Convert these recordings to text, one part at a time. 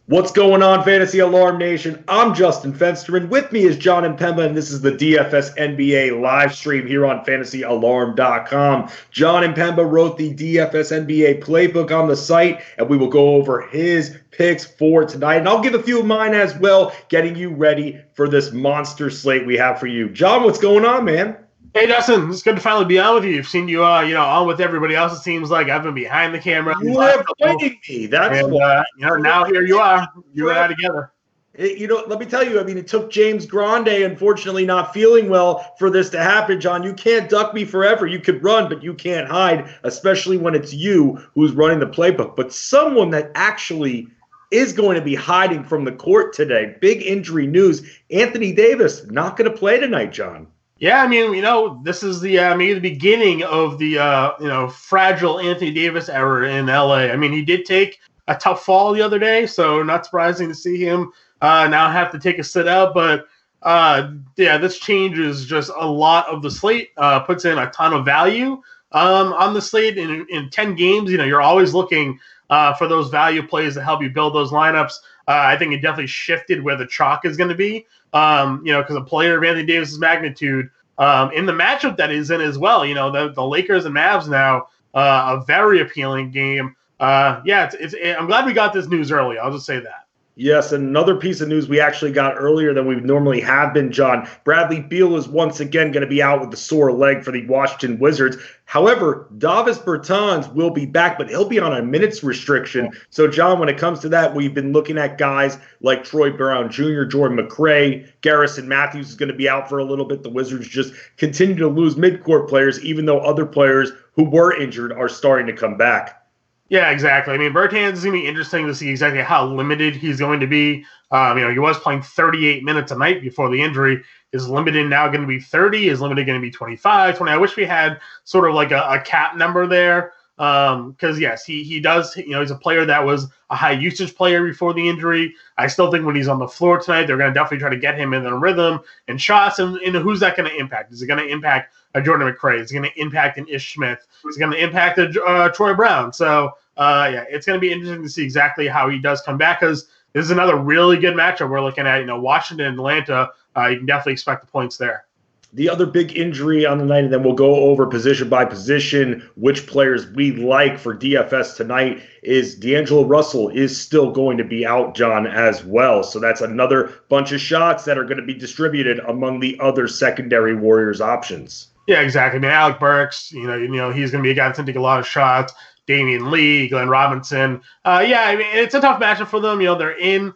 What's going on, Fantasy Alarm Nation? I'm Justin Fensterman. With me is Jon Impemba, and this is the DFS NBA live stream here on FantasyAlarm.com. Jon Impemba wrote the DFS NBA playbook on the site, and we will go over his picks for tonight. And I'll give a few of mine as well, getting you ready for this monster slate we have for you. Jon, what's going on, man? Hey, Dustin, it's good to finally be on with you. I've seen you, on with everybody else. It seems like I've been behind the camera. You were avoiding me. That's why. Now here you are. You and I together. Let me tell you, it took James Grande, unfortunately not feeling well, for this to happen, Jon. You can't duck me forever. You could run, but you can't hide, especially when it's you who's running the playbook. But someone that actually is going to be hiding from the court today, big injury news, Anthony Davis, not going to play tonight, Jon. Yeah, this is maybe the beginning of the fragile Anthony Davis era in LA. He did take a tough fall the other day, so not surprising to see him now have to take a sit out. But this changes just a lot of the slate. Puts in a ton of value on the slate in 10 games. You're always looking for those value plays to help you build those lineups. I think it definitely shifted where the chalk is going to be. Because a player of Anthony Davis's magnitude in the matchup that is in as well. The Lakers and Mavs now, a very appealing game. I'm glad we got this news early. I'll just say that. Yes, and another piece of news we actually got earlier than we normally have been, Jon. Bradley Beal is once again going to be out with a sore leg for the Washington Wizards. However, Davis Bertans will be back, but he'll be on a minutes restriction. So, Jon, when it comes to that, we've been looking at guys like Troy Brown Jr., Jordan McRae, Garrison Matthews is going to be out for a little bit. The Wizards just continue to lose midcourt players, even though other players who were injured are starting to come back. Yeah, exactly. Bertans is going to be interesting to see exactly how limited he's going to be. He was playing 38 minutes a night before the injury. Is limited now going to be 30? Is limited going to be 25, 20? I wish we had sort of like a cap number there. Because, yes, he does. He's a player that was a high usage player before the injury. I still think when he's on the floor tonight, they're going to definitely try to get him in the rhythm and shots. And who's that going to impact? Is it going to impact Jordan McRae? Is it going to impact an Ish Smith? Is it going to impact Troy Brown? So, it's going to be interesting to see exactly how he does come back, because this is another really good matchup we're looking at. Washington and Atlanta, you can definitely expect the points there. The other big injury on the night, and then we'll go over position by position which players we like for DFS tonight, is D'Angelo Russell is still going to be out, Jon, as well. So that's another bunch of shots that are going to be distributed among the other secondary Warriors options. Yeah, exactly. Alec Burks, he's going to be a guy that's going to take a lot of shots. Damian Lee, Glenn Robinson. It's a tough matchup for them. They're in,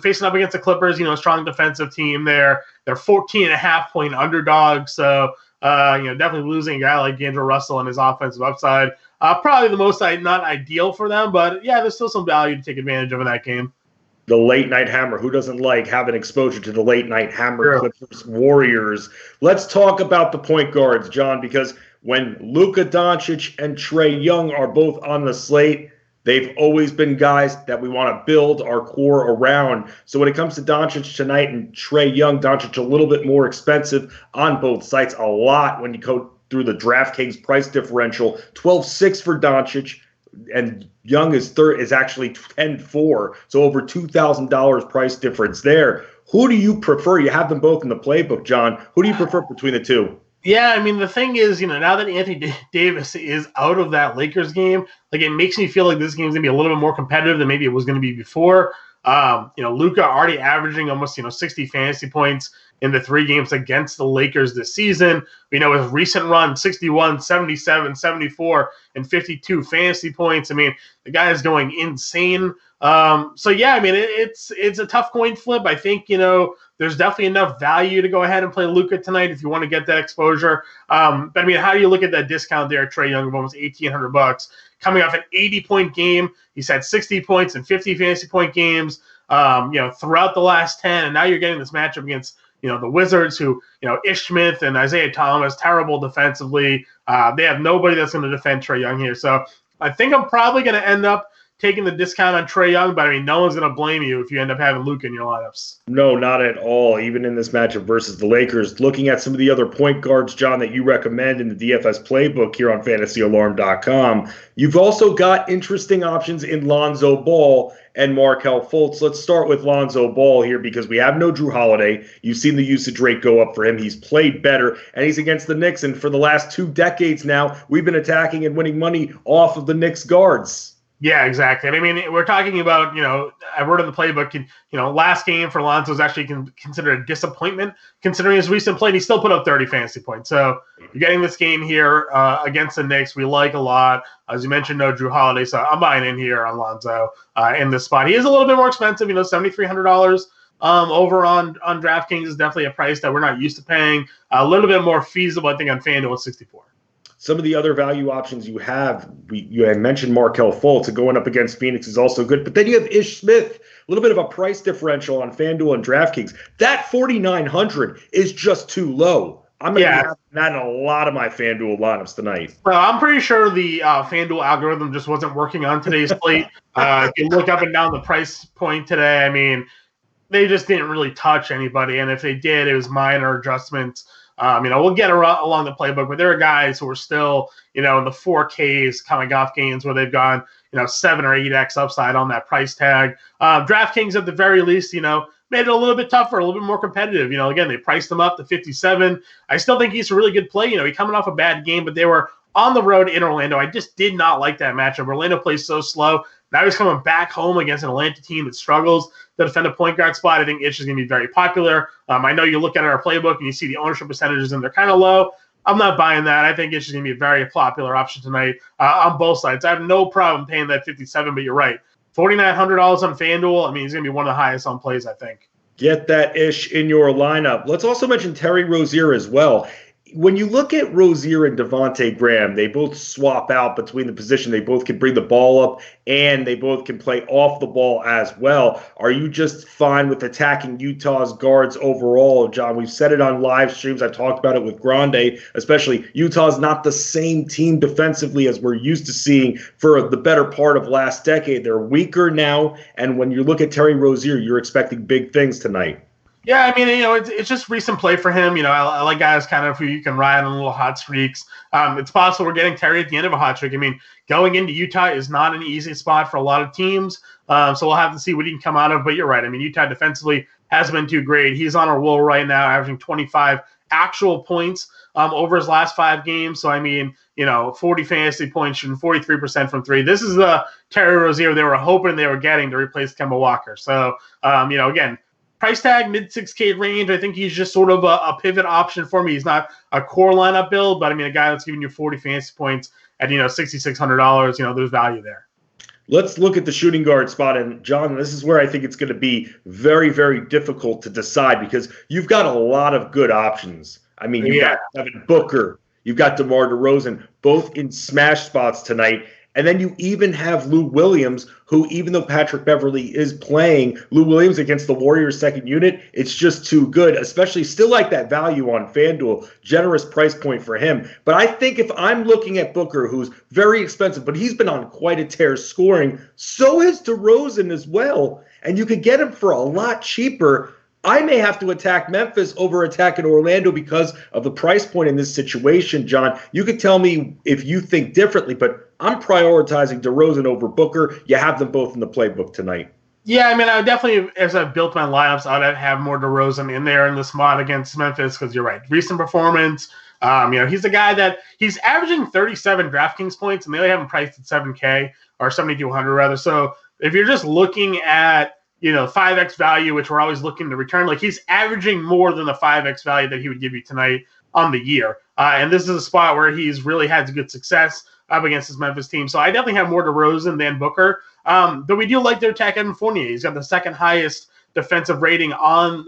facing up against the Clippers, a strong defensive team there. They're 14.5-point underdogs. So, definitely losing a guy like D'Angelo Russell and his offensive upside. Probably the most not ideal for them, but there's still some value to take advantage of in that game. The late night hammer. Who doesn't like having exposure to the late night hammer? Sure. Clippers, Warriors. Let's talk about the point guards, Jon, because when Luka Doncic and Trae Young are both on the slate, they've always been guys that we want to build our core around. So when it comes to Doncic tonight and Trae Young, Doncic a little bit more expensive on both sites, a lot when you go through the DraftKings price differential. 12.6 for Doncic, and Young is actually 10.4, so over $2,000 price difference there. Who do you prefer? You have them both in the playbook, Jon. Who do you prefer between the two? Yeah, the thing is, now that Anthony Davis is out of that Lakers game, it makes me feel like this game's going to be a little bit more competitive than maybe it was going to be before. Luka already averaging almost, 60 fantasy points in the 3 games against the Lakers this season. We know his recent run, 61, 77, 74, and 52 fantasy points. The guy is going insane. It's a tough coin flip. I think, there's definitely enough value to go ahead and play Luka tonight if you want to get that exposure. But how do you look at that discount there, Trae Young, of almost $1,800 coming off an 80-point game? He's had 60 points and 50 fantasy point games, throughout the last 10, and now you're getting this matchup against the Wizards, who Ish Smith and Isaiah Thomas, terrible defensively. They have nobody that's going to defend Trae Young here. So I think I'm probably going to end up taking the discount on Trae Young, but I mean, no one's going to blame you if you end up having Luka in your lineups. No, not at all. Even in this matchup versus the Lakers, looking at some of the other point guards, John, that you recommend in the DFS playbook here on fantasyalarm.com, you've also got interesting options in Lonzo Ball and Markelle Fultz. Let's start with Lonzo Ball here because we have no Drew Holiday. You've seen the usage rate go up for him. He's played better, and he's against the Knicks. And for the last 2 decades now, we've been attacking and winning money off of the Knicks guards. Yeah, exactly. I mean, we're talking about, I wrote in the playbook, last game for Lonzo is actually considered a disappointment considering his recent play. And he still put up 30 fantasy points. So you're getting this game here against the Knicks. We like a lot. As you mentioned, no Drew Holiday. So I'm buying in here on Lonzo in this spot. He is a little bit more expensive, $7,300 over on DraftKings is definitely a price that we're not used to paying. A little bit more feasible, I think, on FanDuel at 64. Some of the other value options you have, you had mentioned Markelle Fultz, going up against Phoenix is also good. But then you have Ish Smith, a little bit of a price differential on FanDuel and DraftKings. That 4,900 is just too low. I'm going to be having that in a lot of my FanDuel lineups tonight. Well, I'm pretty sure the FanDuel algorithm just wasn't working on today's slate. If you look up and down the price point today, I mean, they just didn't really touch anybody. And if they did, it was minor adjustments. We'll get along the playbook, but there are guys who are still, in the 4Ks coming off games where they've gone, 7 or 8x upside on that price tag. DraftKings at the very least, made it a little bit tougher, a little bit more competitive. Again, they priced him up to 57. I still think he's a really good play. He's coming off a bad game, but they were on the road in Orlando. I just did not like that matchup. Orlando plays so slow. Now he's coming back home against an Atlanta team that struggles to defend a point guard spot. I think Ish is going to be very popular. I know you look at our playbook and you see the ownership percentages and they're kind of low. I'm not buying that. I think Ish is going to be a very popular option tonight on both sides. I have no problem paying that 57, but you're right. $4,900 on FanDuel. I mean, he's going to be one of the highest on plays, I think. Get that Ish in your lineup. Let's also mention Terry Rozier as well. When you look at Rozier and Devontae Graham, they both swap out between the position. They both can bring the ball up, and they both can play off the ball as well. Are you just fine with attacking Utah's guards overall, John? We've said it on live streams. I talked about it with Grande, especially. Utah's not the same team defensively as we're used to seeing for the better part of last decade. They're weaker now, and when you look at Terry Rozier, you're expecting big things tonight. Yeah, I mean, it's just recent play for him. I like guys kind of who you can ride on little hot streaks. It's possible we're getting Terry at the end of a hot streak. I mean, going into Utah is not an easy spot for a lot of teams. So we'll have to see what he can come out of. But you're right. I mean, Utah defensively hasn't been too great. He's on a roll right now, averaging 25 actual points over his last 5 games. So, I mean, 40 fantasy points, shooting 43% from 3. This is the Terry Rozier they were hoping they were getting to replace Kemba Walker. So, again, price tag, mid 6K range. I think he's just sort of a pivot option for me. He's not a core lineup build, but I mean, a guy that's giving you 40 fantasy points at, $6,600, there's value there. Let's look at the shooting guard spot. And John, this is where I think it's going to be very, very difficult to decide because you've got a lot of good options. I mean, you've got Devin Booker, you've got DeMar DeRozan, both in smash spots tonight. And then you even have Lou Williams, who, even though Patrick Beverley is playing, Lou Williams against the Warriors' second unit, it's just too good, especially still like that value on FanDuel. Generous price point for him. But I think if I'm looking at Booker, who's very expensive, but he's been on quite a tear scoring, so has DeRozan as well. And you could get him for a lot cheaper. I may have to attack Memphis over attacking Orlando because of the price point in this situation, John. You could tell me if you think differently, but I'm prioritizing DeRozan over Booker. You have them both in the playbook tonight. Yeah, I mean, I would definitely, as I've built my lineups, I'd have more DeRozan in there in this mod against Memphis because you're right. Recent performance. He's a guy that he's averaging 37 DraftKings points, and they only have him priced at 7K or 7,200 rather. So if you're just looking at 5x value, which we're always looking to return, like he's averaging more than the 5x value that he would give you tonight on the year. And this is a spot where he's really had good success up against his Memphis team. So I definitely have more DeRozan than Booker. But we do like their attack Evan Fournier. He's got the second highest defensive rating on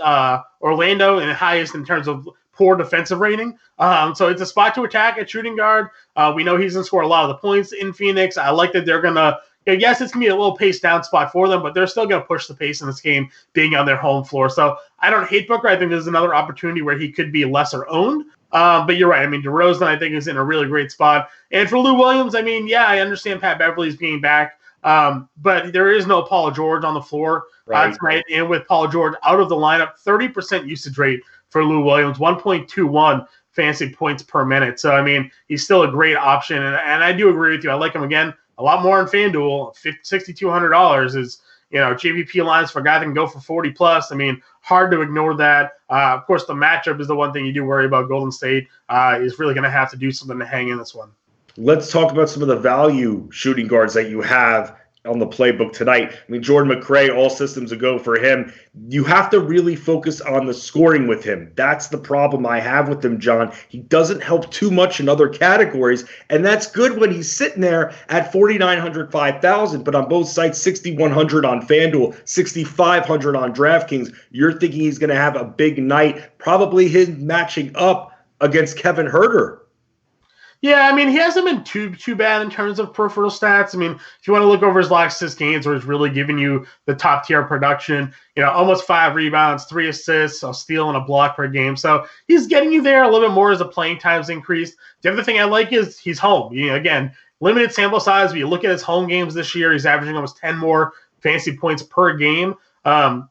Orlando and highest in terms of poor defensive rating. So it's a spot to attack at shooting guard. We know he's going to score a lot of the points in Phoenix. I like that they're going to, yes, it's going to be a little pace down spot for them, but they're still going to push the pace in this game being on their home floor. So I don't hate Booker. I think there's another opportunity where he could be lesser owned. But you're right. I mean, DeRozan, I think, is in a really great spot. And for Lou Williams, I mean, I understand Pat Beverley's being back But there is no Paul George on the floor tonight. And with Paul George out of the lineup, 30% usage rate for Lou Williams, 1.21 fantasy points per minute. So, I mean, he's still a great option. And I do agree with you. I like him, again, a lot more in FanDuel. $6,200 is, JVP lines for a guy that can go for 40 plus. I mean, hard to ignore that. Of course, the matchup is the one thing you do worry about. Golden State is really going to have to do something to hang in this one. Let's talk about some of the value shooting guards that you have on the playbook tonight. I mean, Jordan McRae, all systems a go for him. You have to really focus on the scoring with him. That's the problem I have with him, John. He doesn't help too much in other categories, and that's good when he's sitting there at 4,900, 5,000, but on both sites, 6,100 on FanDuel, 6,500 on DraftKings. You're thinking he's going to have a big night, probably him matching up against Kevin Huerter. Yeah, I mean, he hasn't been too bad in terms of peripheral stats. I mean, if you want to look over his last 6 games where he's really giving you the top-tier production, almost 5 rebounds, 3 assists, a steal, and a block per game. So he's getting you there a little bit more as the playing time's increased. The other thing I like is he's home. Again, limited sample size. But you look at his home games this year, he's averaging almost 10 more fantasy points per game.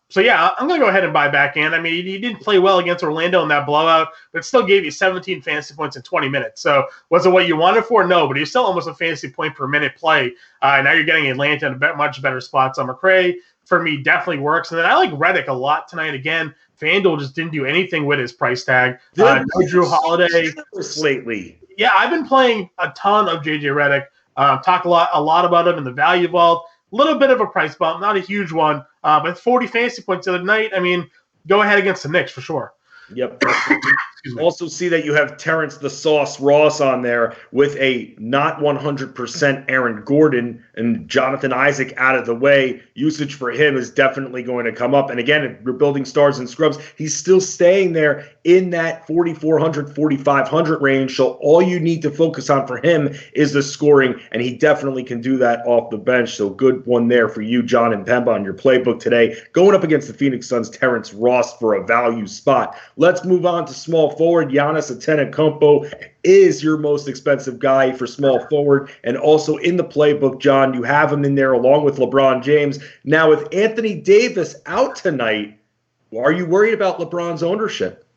So yeah, I'm going to go ahead and buy back in. I mean, he didn't play well against Orlando in that blowout, but it still gave you 17 fantasy points in 20 minutes. So was it what you wanted for? No, but he's still almost a fantasy point per minute play. Now you're getting Atlanta in a much better spot. So McRae, for me, definitely works. And then I like Redick a lot tonight. Again, FanDuel just didn't do anything with his price tag. No Drew Holiday lately. Yeah, I've been playing a ton of JJ Redick. Talk a lot about him in the value vault. Little bit of a price bump, not a huge one, but 40 fantasy points the other night. I mean, go ahead against the Knicks for sure. Yep. Also see that you have Terrence the Sauce Ross on there with a not 100% Aaron Gordon and Jonathan Isaac out of the way. Usage for him is definitely going to come up. And again, if you're building stars and scrubs, he's still staying there in that 4,400, 4,500 range. So all you need to focus on for him is the scoring, and he definitely can do that off the bench. So good one there for you, Jon Impemba, on your playbook today. Going up against the Phoenix Suns, Terrence Ross for a value spot. Let's move on to small forward. Giannis Antetokounmpo is your most expensive guy for small forward. And also in the playbook, John, you have him in there along with LeBron James. Now with Anthony Davis out tonight, are you worried about LeBron's ownership?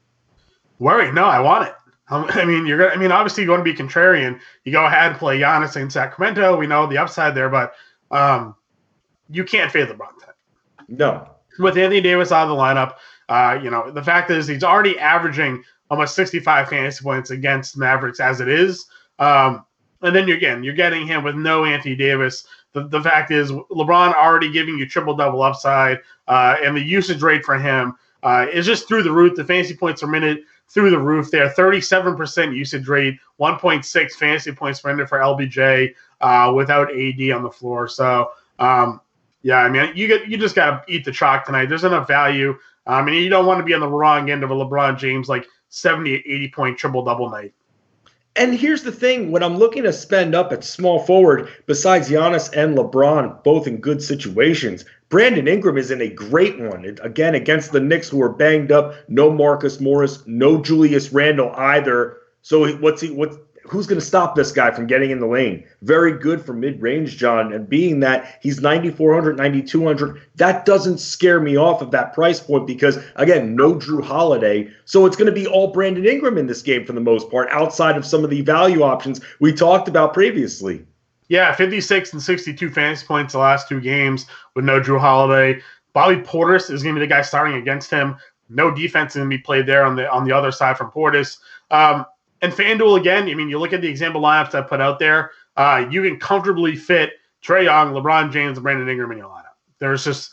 Worried? No, I want it. I mean, obviously you're going to be contrarian. You go ahead and play Giannis in Sacramento. We know the upside there, but you can't fade LeBron tonight. No. With Anthony Davis out of the lineup, the fact is he's already averaging almost 65 fantasy points against Mavericks as it is. And then you're getting him with no Anthony Davis. The fact is LeBron already giving you triple-double upside, and the usage rate for him is just through the roof. The fantasy points per minute through the roof there. 37% usage rate, 1.6 fantasy points per minute for LBJ without AD on the floor. So, yeah, I mean, you just got to eat the chalk tonight. There's enough value. And you don't want to be on the wrong end of a LeBron James, 70, 80-point triple-double night. And here's the thing. When I'm looking to spend up at small forward, besides Giannis and LeBron, both in good situations, Brandon Ingram is in a great one. Again, against the Knicks, who are banged up. No Marcus Morris, no Julius Randle either. So who's going to stop this guy from getting in the lane? Very good for mid-range, John. And being that he's 9,400, 9,200, that doesn't scare me off of that price point because, again, no Drew Holiday. So it's going to be all Brandon Ingram in this game for the most part, outside of some of the value options we talked about previously. Yeah, 56 and 62 fantasy points the last 2 games with no Drew Holiday. Bobby Portis is going to be the guy starting against him. No defense is going to be played there on the other side from Portis. And FanDuel, again, I mean, you look at the example lineups I put out there, you can comfortably fit Trae Young, LeBron James, and Brandon Ingram in your lineup. There's just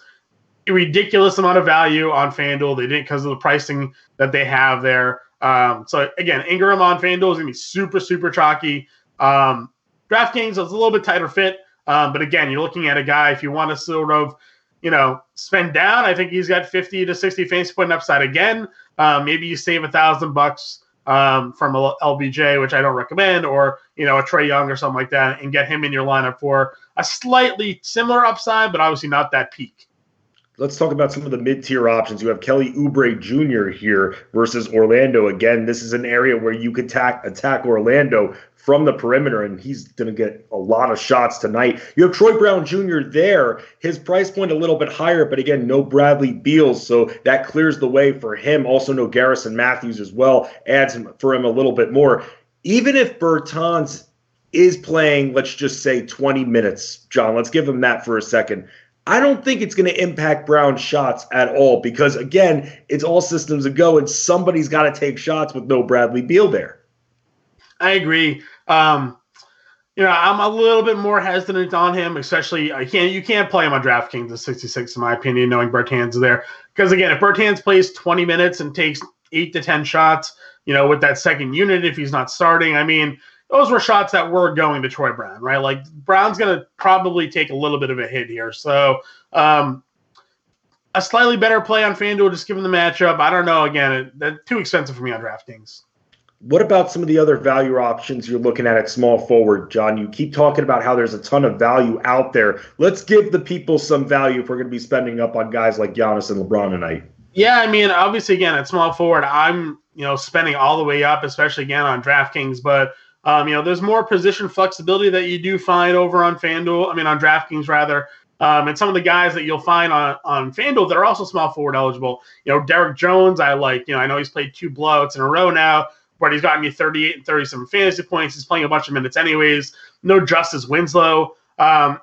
a ridiculous amount of value on FanDuel. They didn't because of the pricing that they have there. So, again, Ingram on FanDuel is going to be super, super chalky. DraftKings is a little bit tighter fit. But, again, you're looking at a guy, if you want to sort of, spend down, I think he's got 50 to 60 fantasy point upside again. Maybe you save $1,000 from a LBJ, which I don't recommend, or a Trae Young or something like that, and get him in your lineup for a slightly similar upside, but obviously not that peak. Let's talk about some of the mid-tier options. You have Kelly Oubre Jr. here versus Orlando. Again, this is an area where you could attack Orlando. from the perimeter, and he's going to get a lot of shots tonight. You have Troy Brown Jr. there. His price point a little bit higher, but again, no Bradley Beals, so that clears the way for him. Also no Garrison Matthews as well, adds for him a little bit more. Even if Bertans is playing, let's just say 20 minutes, John, let's give him that for a second. I don't think it's going to impact Brown's shots at all because, again, it's all systems a go, and somebody's got to take shots with no Bradley Beal there. I agree. I'm a little bit more hesitant on him, especially you can't play him on DraftKings at 66, in my opinion, knowing Bertans is there. Because, again, if Bertans plays 20 minutes and takes 8 to 10 shots, with that second unit, if he's not starting, I mean – those were shots that were going to Troy Brown, right? Like, Brown's going to probably take a little bit of a hit here. So, a slightly better play on FanDuel, just given the matchup. I don't know. Again, that's too expensive for me on DraftKings. What about some of the other value options you're looking at small forward, John? You keep talking about how there's a ton of value out there. Let's give the people some value if we're going to be spending up on guys like Giannis and LeBron tonight. Yeah, I mean, obviously, again, at small forward, I'm, spending all the way up, especially, again, on DraftKings. But there's more position flexibility that you do find over on FanDuel. I mean, on DraftKings rather. And some of the guys that you'll find on FanDuel that are also small forward eligible. Derek Jones, I like. I know he's played 2 blowouts in a row now, but he's gotten me 38 and 37 fantasy points. He's playing a bunch of minutes anyways. No Justice Winslow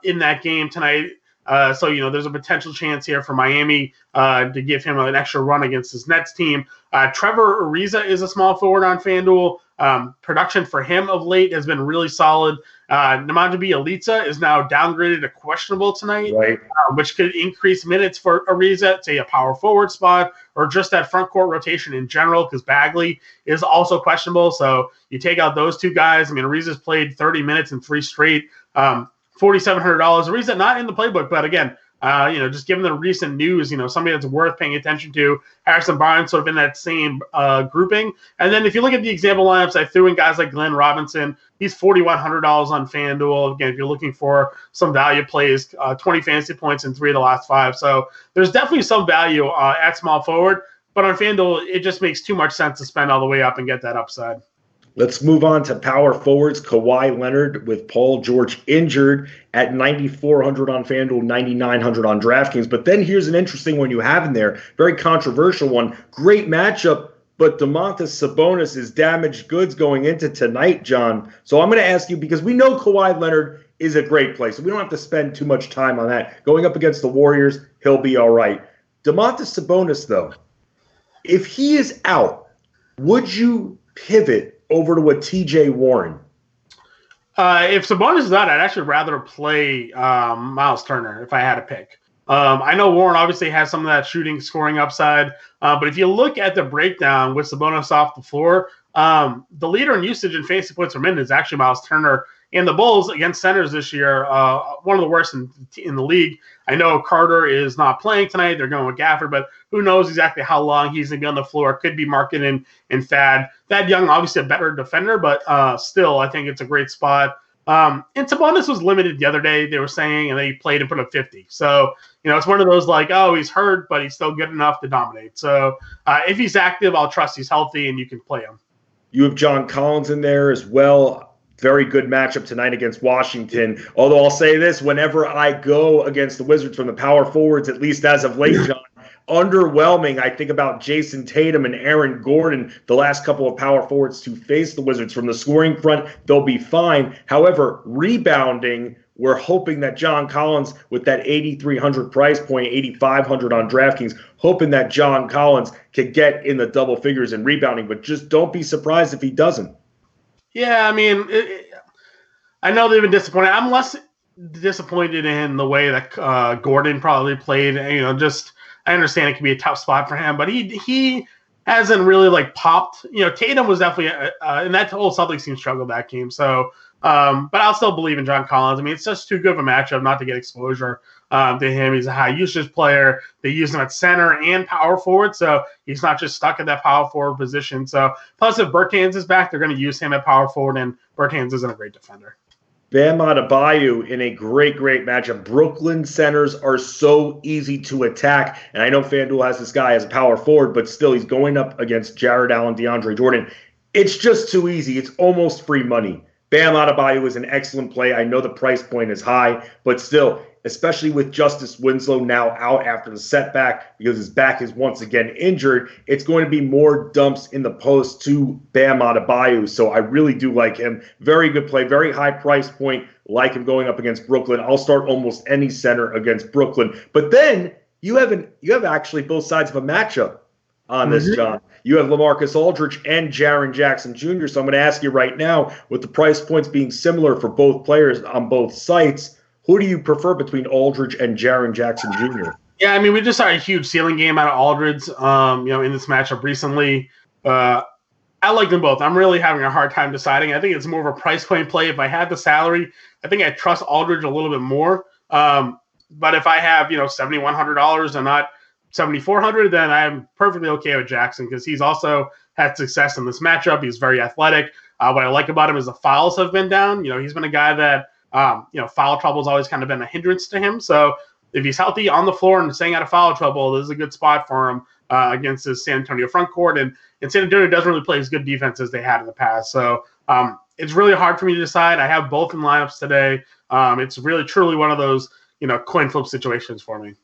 in that game tonight. So there's a potential chance here for Miami to give him an extra run against his Nets team. Trevor Ariza is a small forward on FanDuel. Production for him of late has been really solid. Nemanja Bjelica is now downgraded to questionable tonight, right? Which could increase minutes for Ariza, say a power forward spot, or just that front court rotation in general, because Bagley is also questionable. So you take out those 2 guys. I mean, Ariza's played 30 minutes in 3 straight. $4,700. Ariza not in the playbook, but again, just given the recent news, somebody that's worth paying attention to. Harrison Barnes sort of in that same grouping. And then if you look at the example lineups, I threw in guys like Glenn Robinson. He's $4,100 on FanDuel. Again, if you're looking for some value plays, 20 fantasy points in 3 of the last 5. So there's definitely some value at small forward. But on FanDuel, it just makes too much sense to spend all the way up and get that upside. Let's move on to power forwards. Kawhi Leonard with Paul George injured at 9,400 on FanDuel, 9,900 on DraftKings. But then here's an interesting one you have in there. Very controversial one. Great matchup, but Domantas Sabonis is damaged goods going into tonight, John. So I'm going to ask you, because we know Kawhi Leonard is a great play, so we don't have to spend too much time on that. Going up against the Warriors, he'll be all right. Domantas Sabonis, though, if he is out, would you pivot over to a TJ Warren? If Sabonis is out, I'd actually rather play Miles Turner if I had to pick. I know Warren obviously has some of that shooting, scoring upside, but if you look at the breakdown with Sabonis off the floor, the leader in usage and fantasy points per minute is actually Miles Turner. And the Bulls against centers this year, one of the worst in the league. I know Carter is not playing tonight. They're going with Gafford, but who knows exactly how long he's going to be on the floor. Could be Market and Thad. Thad Young, obviously a better defender, but still, I think it's a great spot. And Sabonis was limited the other day, they were saying, and they played and put up 50. So, it's one of those like, oh, he's hurt, but he's still good enough to dominate. So if he's active, I'll trust he's healthy and you can play him. You have John Collins in there as well. Very good matchup tonight against Washington. Although I'll say this, whenever I go against the Wizards from the power forwards, at least as of late, John, underwhelming. I think about Jason Tatum and Aaron Gordon, the last couple of power forwards to face the Wizards. From the scoring front, they'll be fine. However, rebounding, we're hoping that John Collins, with that 8,300 price point, 8,500 on DraftKings, hoping that John Collins can get in the double figures in rebounding. But just don't be surprised if he doesn't. Yeah, I mean, I know they've been disappointed. I'm less disappointed in the way that Gordon probably played. I understand it can be a tough spot for him, but he hasn't really popped. Tatum was definitely and that whole Celtics team struggled that game. So, but I'll still believe in John Collins. I mean, it's just too good of a matchup not to get exposure to him. He's a high usage player. They use him at center and power forward, so he's not just stuck in that power forward position. So, plus if Bertans is back, they're going to use him at power forward, and Bertans isn't a great defender. Bam Adebayo in a great matchup. Brooklyn centers are so easy to attack. And I know FanDuel has this guy as a power forward, but still he's going up against Jared Allen, DeAndre Jordan. It's just too easy. It's almost free money. Bam Adebayo is an excellent play. I know the price point is high, but still, especially with Justice Winslow now out after the setback because his back is once again injured, it's going to be more dumps in the post to Bam Adebayo. So I really do like him. Very good play, very high price point. Like him going up against Brooklyn. I'll start almost any center against Brooklyn. But then you have actually both sides of a matchup on this, John. You have LaMarcus Aldridge and Jaren Jackson Jr. So I'm going to ask you right now, with the price points being similar for both players on both sites, who do you prefer between Aldridge and Jaren Jackson Jr.? Yeah, I mean, we just saw a huge ceiling game out of Aldridge, in this matchup recently. I like them both. I'm really having a hard time deciding. I think it's more of a price point play. If I had the salary, I think I trust Aldridge a little bit more. But if I have, $7,100 and not $7,400, then I'm perfectly okay with Jackson because he's also had success in this matchup. He's very athletic. What I like about him is the fouls have been down. He's been a guy that foul trouble has always kind of been a hindrance to him. So if he's healthy on the floor and staying out of foul trouble, this is a good spot for him against his San Antonio front court. And San Antonio doesn't really play as good defense as they had in the past. So it's really hard for me to decide. I have both in lineups today. It's really, truly one of those, coin flip situations for me.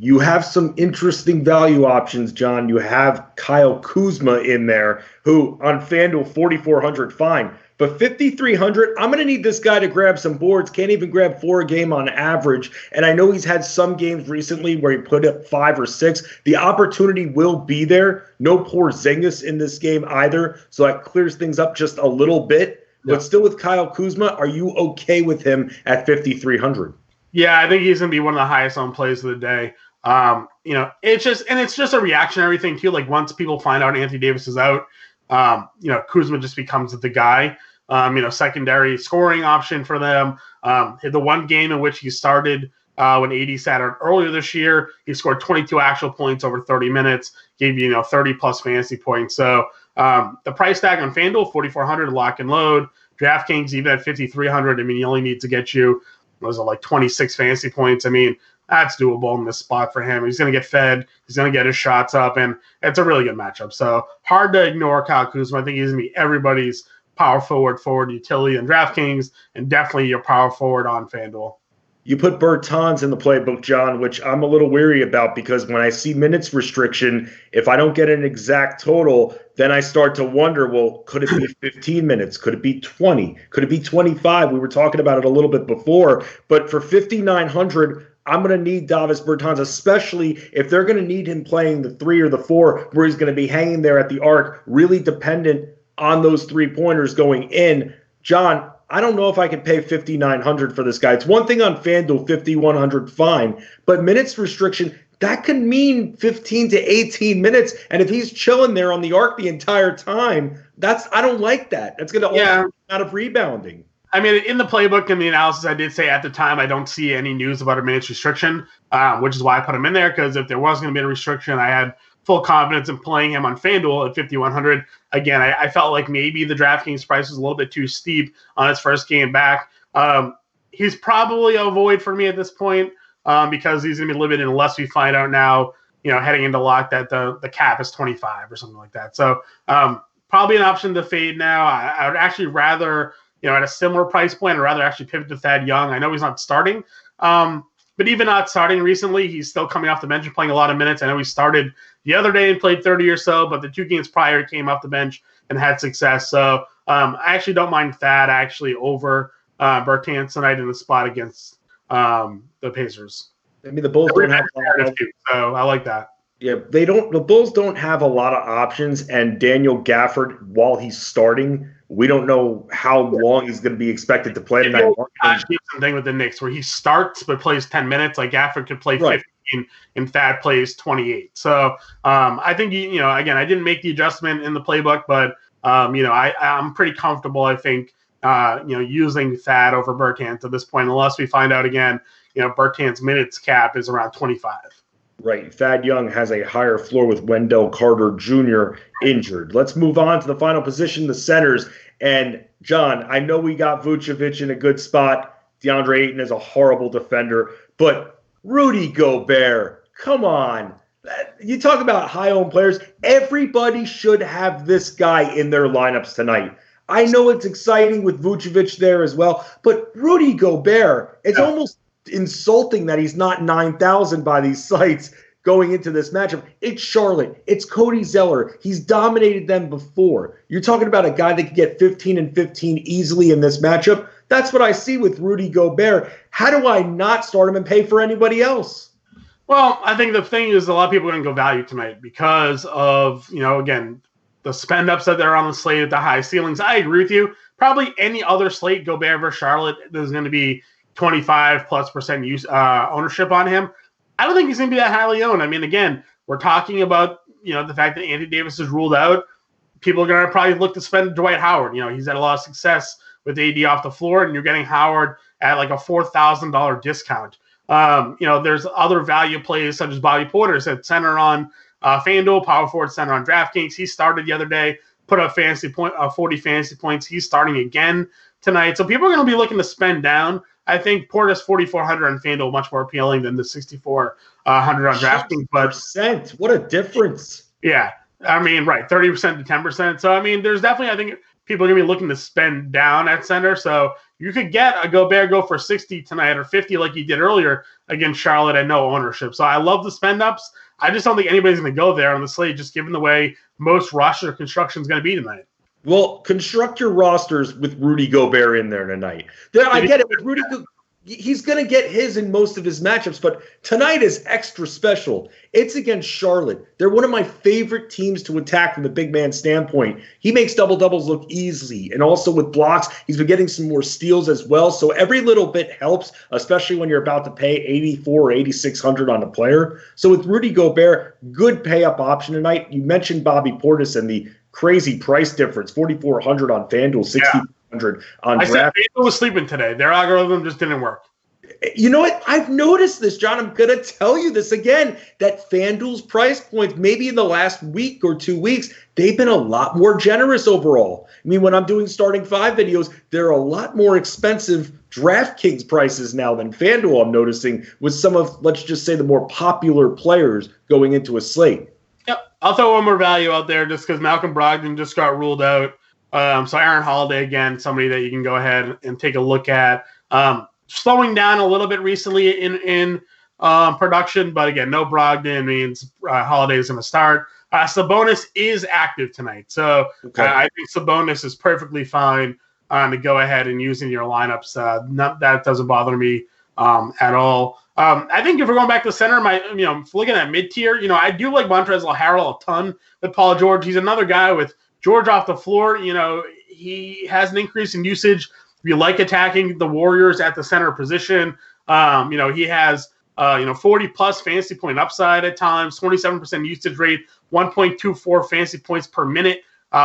You have some interesting value options, John. You have Kyle Kuzma in there, who on FanDuel 4,400, fine. But 5,300, I'm going to need this guy to grab some boards. Can't even grab 4 a game on average. And I know he's had some games recently where he put up 5 or 6. The opportunity will be there. No Porzingis in this game either. So that clears things up just a little bit. Yeah. But still with Kyle Kuzma, are you okay with him at 5,300? Yeah, I think he's going to be one of the highest owned plays of the day. It's just a reactionary thing too. Like once people find out Anthony Davis is out, Kuzma just becomes the guy. Secondary scoring option for them. The one game in which he started when AD sat out earlier this year, he scored 22 actual points over 30 minutes, gave you 30 plus fantasy points. So the price tag on FanDuel 4,400 lock and load. DraftKings even at 5,300. I mean, he only needs to get you 26 fantasy points. I mean, that's doable in this spot for him. He's going to get fed. He's going to get his shots up, and it's a really good matchup. So hard to ignore Kyle Kuzma. I think he's going to be everybody's power forward utility in DraftKings, and definitely your power forward on FanDuel. You put Bertans in the playbook, John, which I'm a little weary about because when I see minutes restriction, if I don't get an exact total, then I start to wonder, well, could it be 15 minutes? Could it be 20? Could it be 25? We were talking about it a little bit before. But for 5,900, I'm going to need Davis Bertans, especially if they're going to need him playing the 3 or the 4, where he's going to be hanging there at the arc, really dependent on those 3-pointers going in. John, I don't know if I can pay 5,900 for this guy. It's one thing on FanDuel, 5,100, fine. But minutes restriction, that could mean 15 to 18 minutes. And if he's chilling there on the arc the entire time, I don't like that. That's going to out of rebounding. I mean, in the playbook and the analysis, I did say at the time I don't see any news about a minutes restriction, which is why I put him in there, because if there was going to be a restriction, I had full confidence in playing him on FanDuel at 5,100. Again, I felt like maybe the DraftKings price was a little bit too steep on his first game back. He's probably a void for me at this point because he's going to be limited unless we find out now, heading into lock that the cap is 25 or something like that. So probably an option to fade now. I would actually rather, at a similar price point, I'd rather actually pivot to Thad Young. I know he's not starting, but even not starting recently, he's still coming off the bench and playing a lot of minutes. I know he started the other day and played 30 or so, but the 2 games prior came off the bench and had success. So I actually don't mind Thad over Bertans tonight in the spot against the Pacers. I mean, the Bulls don't have so I like that. Yeah, the Bulls don't have a lot of options, and Daniel Gafford, while he's starting, we don't know how long he's going to be expected to play tonight. Something with the Knicks where he starts but plays 10 minutes. Like Gafford could play 15 and Thad plays 28. So I think, again, I didn't make the adjustment in the playbook, but, I'm pretty comfortable, I think, using Thad over Bertans at this point, unless we find out again, Bertans' minutes cap is around 25. Right. Thad Young has a higher floor with Wendell Carter Jr. injured. Let's move on to the final position, the centers. And, John, I know we got Vucevic in a good spot. DeAndre Ayton is a horrible defender. But Rudy Gobert, come on. You talk about high-owned players. Everybody should have this guy in their lineups tonight. I know it's exciting with Vucevic there as well, but Rudy Gobert, it's almost insulting that he's not 9,000 by these sites going into this matchup. It's Charlotte. It's Cody Zeller. He's dominated them before. You're talking about a guy that could get 15 and 15 easily in this matchup. That's what I see with Rudy Gobert. How do I not start him and pay for anybody else? Well, I think the thing is a lot of people are going to go value tonight because of, again, the spend ups that they're on the slate at the high ceilings. I agree with you. Probably any other slate, Gobert versus Charlotte, there's going to be 25+% ownership on him. I don't think he's going to be that highly owned. I mean, again, we're talking about, the fact that Anthony Davis is ruled out. People are going to probably look to spend Dwight Howard. He's had a lot of success with AD off the floor, and you're getting Howard at like a $4,000 discount. There's other value plays such as Bobby Porter's at center on FanDuel, power forward center on DraftKings. He started the other day, put up 40 fantasy points. He's starting again tonight. So people are going to be looking to spend down. I think Porter's 4,400 on FanDuel much more appealing than the 6,400 on DraftKings. But what a difference! Yeah, I mean, right, 30% to 10%. So I mean, there's definitely, I think, people are going to be looking to spend down at center. So you could get a Gobert go for 60 tonight or 50 like you did earlier against Charlotte at no ownership. So I love the spend ups. I just don't think anybody's going to go there on the slate, just given the way most roster construction is going to be tonight. Well, construct your rosters with Rudy Gobert in there tonight. I get it. With Rudy, he's going to get his in most of his matchups, but tonight is extra special. It's against Charlotte. They're one of my favorite teams to attack from the big man standpoint. He makes double-doubles look easy, and also with blocks, he's been getting some more steals as well, so every little bit helps, especially when you're about to pay $8,400 or $8,600 on a player. So with Rudy Gobert, good pay-up option tonight. You mentioned Bobby Portis and the crazy price difference, $4,400 on FanDuel, $6,400 on DraftKings. I said FanDuel was sleeping today. Their algorithm just didn't work. You know what? I've noticed this, John. I'm going to tell you this again, that FanDuel's price points, maybe in the last week or 2 weeks, they've been a lot more generous overall. I mean, when I'm doing starting five videos, they're a lot more expensive DraftKings prices now than FanDuel, I'm noticing, with some of, let's just say, the more popular players going into a slate. Yep. I'll throw one more value out there just because Malcolm Brogdon just got ruled out. So Aaron Holiday, again, somebody that you can go ahead and take a look at. Slowing down a little bit recently in production, but again, no Brogdon means Holiday is going to start. Sabonis is active tonight, so I think Sabonis is perfectly fine to go ahead and use in your lineups. That doesn't bother me at all. I think if we're going back to center, if looking at mid tier, I do like Montrezl Harrell a ton with Paul George. He's another guy with George off the floor. He has an increase in usage. If you like attacking the Warriors at the center position, he has 40 plus fantasy point upside at times, 27% usage rate, 1.24 fantasy points per minute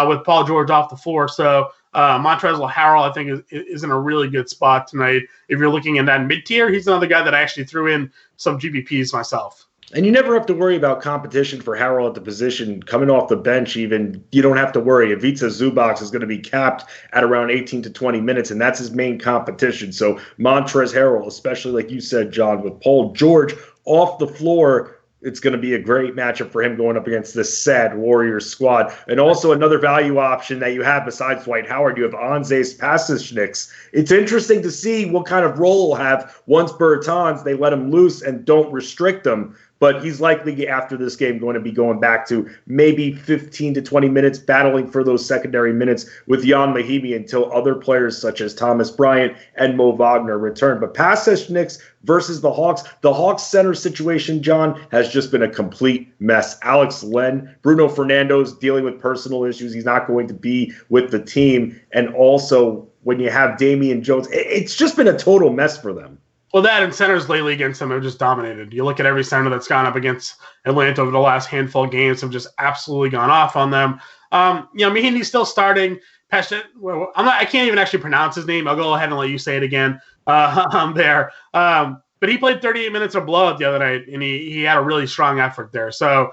with Paul George off the floor. So Montrezl Harrell, I think, is in a really good spot tonight. If you're looking in that mid tier, he's another guy that I actually threw in some GPPs myself. And you never have to worry about competition for Harrell at the position. Coming off the bench even, you don't have to worry. Ivica Zubac is going to be capped at around 18 to 20 minutes, and that's his main competition. So Montrezl Harrell, especially like you said, John, with Paul George off the floor, it's going to be a great matchup for him going up against this sad Warriors squad. And also another value option that you have besides Dwight Howard, you have Anzej Pasechniks. It's interesting to see what kind of role he'll have once Bertans, they let him loose and don't restrict him. But he's likely after this game going to be going back to maybe 15 to 20 minutes, battling for those secondary minutes with Jan Mahimi until other players such as Thomas Bryant and Mo Wagner return. But Pasechniks versus the Hawks center situation, John, has just been a complete mess. Alex Len, Bruno Fernando's dealing with personal issues. He's not going to be with the team. And also when you have Damian Jones, it's just been a total mess for them. Well, that and centers lately against them have just dominated. You look at every center that's gone up against Atlanta over the last handful of games have just absolutely gone off on them. Mahini's still starting. I can't even actually pronounce his name. I'll go ahead and let you say it again there. But he played 38 minutes of blowout the other night, and he had a really strong effort there. So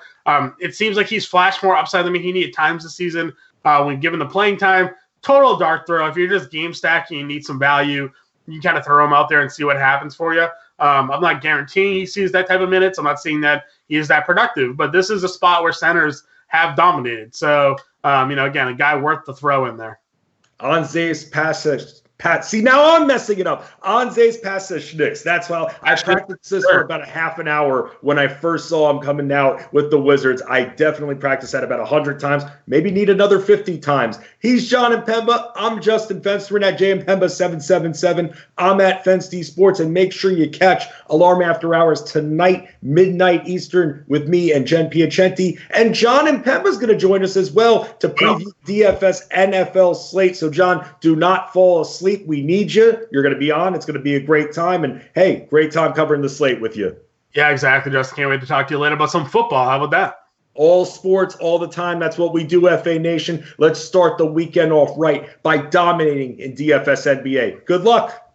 it seems like he's flashed more upside than Mahini at times this season when given the playing time. Total dart throw. If you're just game stacking and need some value, you kind of throw him out there and see what happens for you. I'm not guaranteeing he sees that type of minutes. I'm not saying that he is that productive, but this is a spot where centers have dominated. So, again, a guy worth the throw in there. Anze's passage. See, now I'm messing it up. Anze's Pasechniks. That's why I practiced this for about a half an hour when I first saw him coming out with the Wizards. I definitely practiced that about 100 times. Maybe need another 50 times. He's Jon Impemba. I'm Justin Fensterman at JImpemba777. I'm at FenSD Sports. And make sure you catch Alarm After Hours tonight, midnight Eastern, with me and Jen Piacenti. And Jon Impemba is going to join us as well to preview DFS NFL slate. So, John, do not fall asleep. We need you. You're going to be on. It's going to be a great time. And, hey, great time covering the slate with you. Yeah, exactly, Justin. Can't wait to talk to you later about some football. How about that? All sports, all the time. That's what we do, FA Nation. Let's start the weekend off right by dominating in DFS NBA. Good luck.